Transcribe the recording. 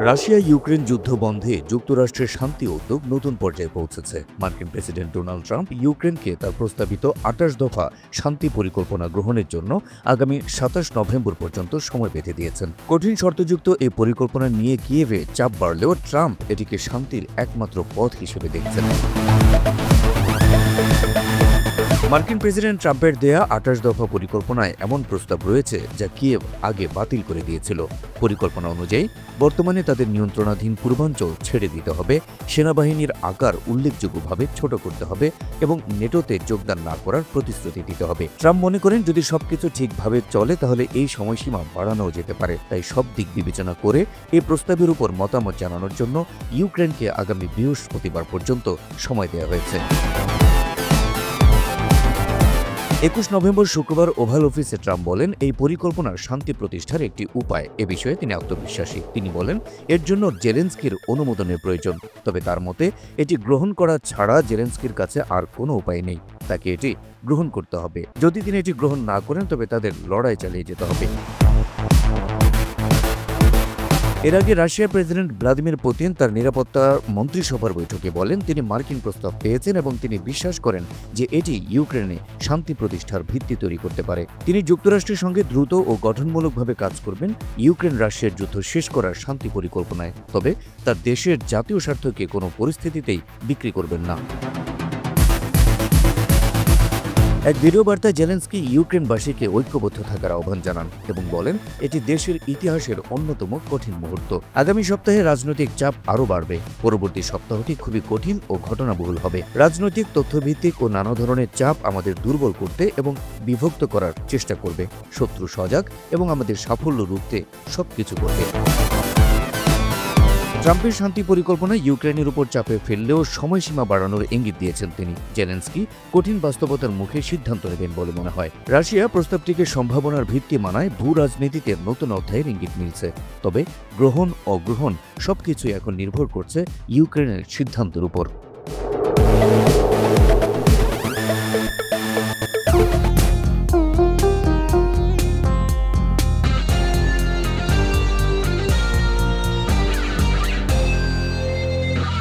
Russia Ukraine যুদ্ধ বন্ধে যুক্তরাষ্ট্রের শান্তি উদ্যোগ নতুন পর্যায়ে পৌঁছেছে। মার্কিন প্রেসিডেন্ট ডোনাল্ড ট্রাম্প ইউক্রেনকে তার প্রস্তাবিত ২৮ দফা শান্তি পরিকল্পনা গ্রহণের জন্য আগামী ২৭ নভেম্বর পর্যন্ত সময় বেঁধে দিয়েছেন। কঠিন শর্তযুক্ত এই পরিকল্পনা নিয়ে কিয়েভে চাপ বাড়লেও ট্রাম্প এটিকে শান্তির একমাত্র পথ হিসেবে দেখছেন। মার্কিন প্রেসিডেন্ট ট্রাম্পের দেয়া ২৮ দফা পরিকল্পনায় এমন প্রস্তাব রয়েছে যা কিয়েভ আগে বাতিল করে দিয়েছিল। পরিকল্পনা অনুযায়ী বর্তমানে তাদের নিয়ন্ত্রণাধীন পূর্বাঞ্চল ছেড়ে দিতে হবে, সেনাবাহিনীর আকার উল্লেখযোগ্যভাবে ছোট করতে হবে এবং নেটোতে যোগদান না করার প্রতিশ্রুতি দিতে হবে। ট্রাম্প মনে করেন যদি সবকিছু ঠিকভাবে চলে তাহলে এই সময়সীমা বাড়ানো যেতে পারে। তাই সব দিক বিবেচনা করে এই প্রস্তাবের উপর মতামত জানানোর জন্য ইউক্রেনকে আগামী বৃহস্পতিবার পর্যন্ত সময় দেওয়া হয়েছে। ২১ নভেম্বর শুক্রবার ওভাল অফিসে ট্রাম্প বলেন, এই পরিকল্পনার শান্তি প্রতিষ্ঠার একটি উপায়। এ বিষয়ে তিনি আত্মবিশ্বাসী। তিনি বলেন, এর জন্য জেলেনস্কির অনুমোদনের প্রয়োজন। তবে তার মতে এটি গ্রহণ করা ছাড়া জেলেনস্কির কাছে আর কোনো উপায় নেই। তাকে এটি গ্রহণ করতে হবে। যদি তিনি এটি গ্রহণ না করেন তবে তাদের লড়াই চালিয়ে যেতে হবে। এর আগে রাশিয়ার প্রেসিডেন্ট ভ্লাদিমির পুতিন তার নিরাপত্তা মন্ত্রিসভার বৈঠকে বলেন তিনি মার্কিন প্রস্তাব পেয়েছেন এবং তিনি বিশ্বাস করেন যে এটি ইউক্রেনে শান্তি প্রতিষ্ঠার ভিত্তি তৈরি করতে পারে। তিনি যুক্তরাষ্ট্রের সঙ্গে দ্রুত ও গঠনমূলকভাবে কাজ করবেন ইউক্রেন রাশিয়ার যুদ্ধ শেষ করার শান্তি পরিকল্পনায়। তবে তার দেশের জাতীয় স্বার্থকে কোনো পরিস্থিতিতেই বিক্রি করবেন না। এক ভিডিও বার্তায় জেলেনস্কি ইউক্রেনবাসীকে ঐক্যবদ্ধ থাকার আহ্বান জানান এবং বলেন এটি দেশের ইতিহাসের অন্যতম কঠিন মুহূর্ত। আগামী সপ্তাহে রাজনৈতিক চাপ আরও বাড়বে। পরবর্তী সপ্তাহটি খুবই কঠিন ও ঘটনাবহুল হবে। রাজনৈতিক তথ্যভিত্তিক ও নানা ধরনের চাপ আমাদের দুর্বল করতে এবং বিভক্ত করার চেষ্টা করবে। শত্রু সজাগ এবং আমাদের সাফল্য রুখতে সবকিছু করবে। ট্রাম্পের শান্তি পরিকল্পনা ইউক্রেনের উপর চাপে ফেললেও সময়সীমা বাড়ানোর ইঙ্গিত দিয়েছেন তিনি। জেলেনস্কি কঠিন বাস্তবতার মুখে সিদ্ধান্ত নেবেন বলে মনে হয়। রাশিয়া প্রস্তাবটিকে সম্ভাবনার ভিত্তি মানায় ভূ রাজনীতিতে নতুন অধ্যায়ের ইঙ্গিত মিলছে। তবে গ্রহণ অগ্রহণ সবকিছুই এখন নির্ভর করছে ইউক্রেনের সিদ্ধান্তের উপর।